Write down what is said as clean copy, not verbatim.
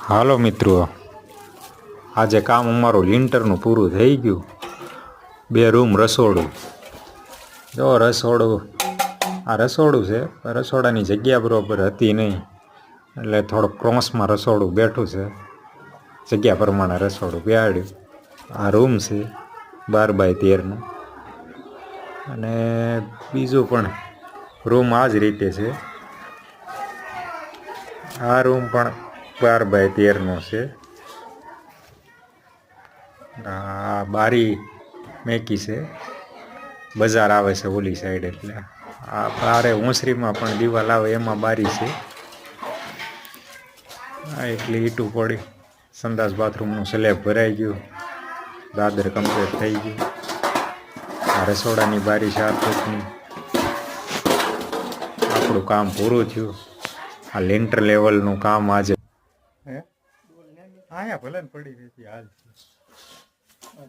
હાલો મિત્રો, આજે કામ અમારું લિન્ટરનું પૂરું થઈ ગયું. 2 રૂમ રસોડું. જો રસોડું, આ રસોડું છે. રસોડાની જગ્યા બરોબર હતી નહીં, એટલે થોડુંક ક્રોસમાં રસોડું બેઠું છે. જગ્યા પ્રમાણે રસોડું બેહાડ્યું. આ રૂમ છે 12x13નું. અને બીજું પણ રૂમ આ જ રીતે છે. આ રૂમ પણ 12x13નો છે. આ બારી મેકી છે, બજાર આવે છે ઓલી સાઈડ, એટલે આ બારે ઓસરીમાં પણ દિવાલ આવે એમાં બારી છે. આ એટલી ઈટું પડી. સંડાસ બાથરૂમનું સ્લેબ ભરાઈ ગયું, દાદર કમ્પ્લીટ થઈ ગયું. આ રસોડાની બારી 4 ફૂટની. આપણું કામ પૂરું થયું. આ લેન્ટર લેવલનું કામ આજે આયા ભલે પડી રહી હાલ.